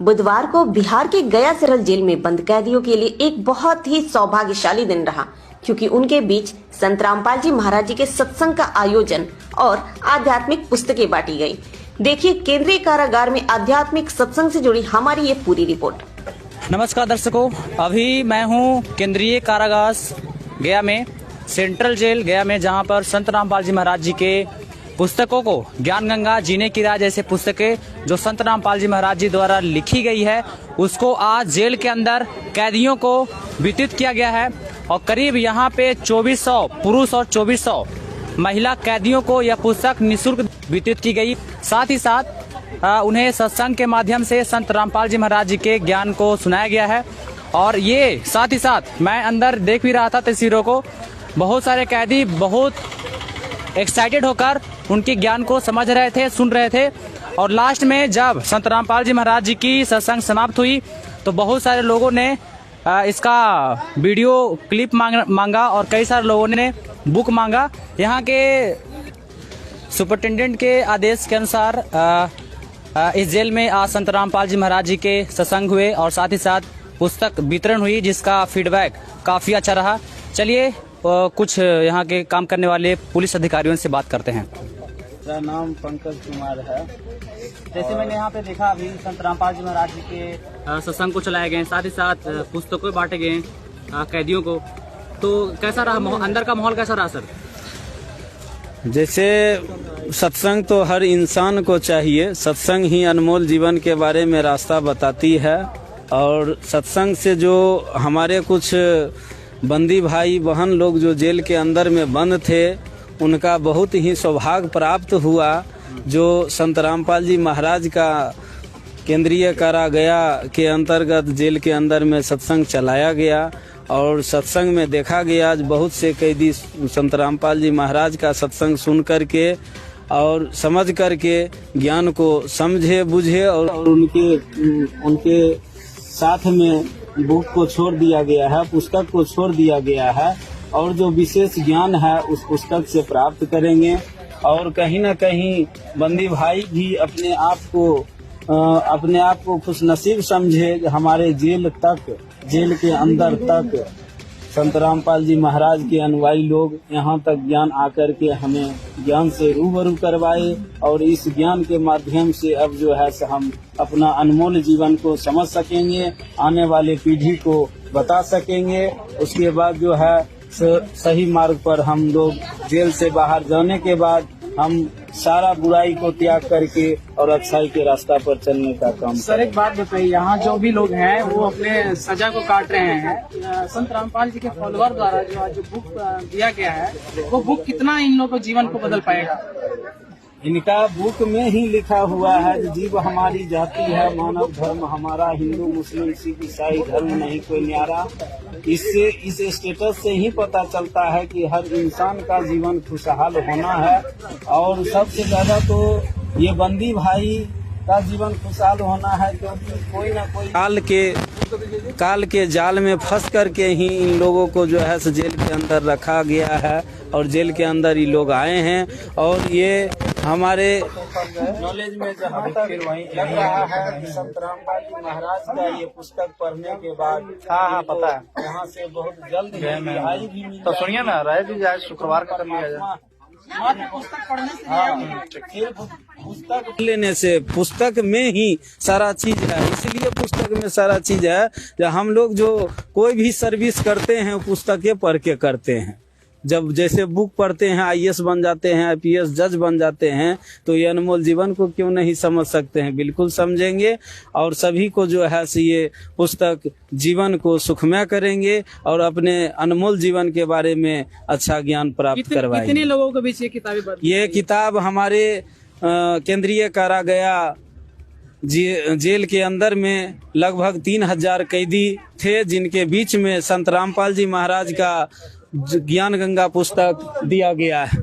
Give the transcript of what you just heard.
बुधवार को बिहार के गया सरल जेल में बंद कैदियों के लिए एक बहुत ही सौभाग्यशाली दिन रहा, क्योंकि उनके बीच संत रामपाल जी महाराज जी के सत्संग का आयोजन और आध्यात्मिक पुस्तकें बांटी गई। देखिए केंद्रीय कारागार में आध्यात्मिक सत्संग से जुड़ी हमारी ये पूरी रिपोर्ट। नमस्कार दर्शकों, अभी मैं हूँ केंद्रीय कारागार गया में, सेंट्रल जेल गया में, जहाँ पर संत रामपाल जी महाराज जी के पुस्तकों को, ज्ञान गंगा, जीने की राह जैसे पुस्तकें जो संत रामपाल जी महाराज जी द्वारा लिखी गई है, उसको आज जेल के अंदर कैदियों को वितरित किया गया है। और करीब यहाँ पे 2400 पुरुष और 2400 महिला कैदियों को यह पुस्तक निःशुल्क वितरित की गई। साथ ही साथ उन्हें सत्संग के माध्यम से संत रामपाल जी महाराज जी के ज्ञान को सुनाया गया है। और ये साथ ही साथ मैं अंदर देख भी रहा था तस्वीरों को, बहुत सारे कैदी बहुत एक्साइटेड होकर उनके ज्ञान को समझ रहे थे, सुन रहे थे। और लास्ट में जब संत रामपाल जी महाराज जी की सत्संग समाप्त हुई तो बहुत सारे लोगों ने इसका वीडियो क्लिप मांगा और कई सारे लोगों ने बुक मांगा। यहाँ के सुपरिटेंडेंट के आदेश के अनुसार इस जेल में आज संत रामपाल जी महाराज जी के सत्संग हुए और साथ ही साथ पुस्तक वितरण हुई, जिसका फीडबैक काफ़ी अच्छा रहा। चलिए कुछ यहाँ के काम करने वाले पुलिस अधिकारियों से बात करते हैं। मेरा नाम पंकज कुमार है। जैसे मैंने यहाँ पे देखा, अभी संत रामपाल जी महाराज जी के सत्संग को चलाए गए, साथ ही साथ पुस्तकों बांटे गए कैदियों को, तो कैसा रहा, अंदर का माहौल कैसा रहा सर? जैसे सत्संग तो हर इंसान को चाहिए, सत्संग ही अनमोल जीवन के बारे में रास्ता बताती है। और सत्संग से जो हमारे कुछ बंदी भाई बहन लोग जो जेल के अंदर में बंद थे, उनका बहुत ही सौभाग्य प्राप्त हुआ। जो संत रामपाल जी महाराज का केंद्रीय कारागार के अंतर्गत जेल के अंदर में सत्संग चलाया गया और सत्संग में देखा गया बहुत से कैदी संत रामपाल जी महाराज का सत्संग सुन करके और समझ करके ज्ञान को समझे बुझे और उनके साथ में बुक को छोड़ दिया गया है, पुस्तक को छोड़ दिया गया है और जो विशेष ज्ञान है उस पुस्तक से प्राप्त करेंगे। और कहीं न कहीं बंदी भाई भी अपने आप को खुशनसीब समझे, हमारे जेल के अंदर तक संत रामपाल जी महाराज के अनुयायी लोग यहाँ तक ज्ञान आकर के हमें ज्ञान से रूबरू करवाए और इस ज्ञान के माध्यम से अब जो है हम अपना अनमोल जीवन को समझ सकेंगे, आने वाले पीढ़ी को बता सकेंगे। उसके बाद जो है सही मार्ग पर हम लोग जेल से बाहर जाने के बाद हम सारा बुराई को त्याग करके और अच्छाई के रास्ता पर चलने का काम। सर एक बात बताइए, यहाँ जो भी लोग हैं वो अपने सजा को काट रहे हैं, संत रामपाल जी के फॉलोअर द्वारा जो बुक दिया गया है, वो बुक कितना इन लोगों को जीवन को बदल पाएगा? इनका बुक में ही लिखा हुआ है, जीव हमारी जाति है, मानव धर्म हमारा, हिंदू मुस्लिम सिख ईसाई धर्म नहीं कोई न्यारा। इससे इस स्टेटस से ही पता चलता है कि हर इंसान का जीवन खुशहाल होना है। और सबसे ज्यादा तो ये बंदी भाई का जीवन खुशहाल होना है, क्योंकि कोई ना कोई काल के जाल में फंस करके ही इन लोगों को जो है जेल के अंदर रखा गया है और जेल के अंदर ये लोग आए हैं। और ये हमारे नॉलेज में जहाँ तक लग रहा है संत रामपाल जी महाराज का ये पुस्तक पढ़ने के बाद पता है यहाँ से बहुत जल्द रिहाई भी मिल तो सुनिए ना, राय भी जाए शुक्रवार का कर लिया जाए। पुस्तक लेने से पुस्तक में ही सारा चीज है, इसलिए पुस्तक में सारा चीज है। जब हम लोग जो कोई भी सर्विस करते हैं पुस्तकें पढ़ के करते हैं। जब जैसे बुक पढ़ते हैं IAS बन जाते हैं, IPS जज बन जाते हैं, तो ये अनमोल जीवन को क्यों नहीं समझ सकते हैं? बिल्कुल समझेंगे और सभी को जो है ये पुस्तक जीवन को सुखमय करेंगे और अपने अनमोल जीवन के बारे में अच्छा ज्ञान प्राप्त करवाएंगे। कितने लोगों के बीच ये किताब हमारे केंद्रीय कारागार जेल के अंदर में लगभग 3000 कैदी थे, जिनके बीच में संत रामपाल जी महाराज का ज्ञान गंगा पुस्तक दिया गया है।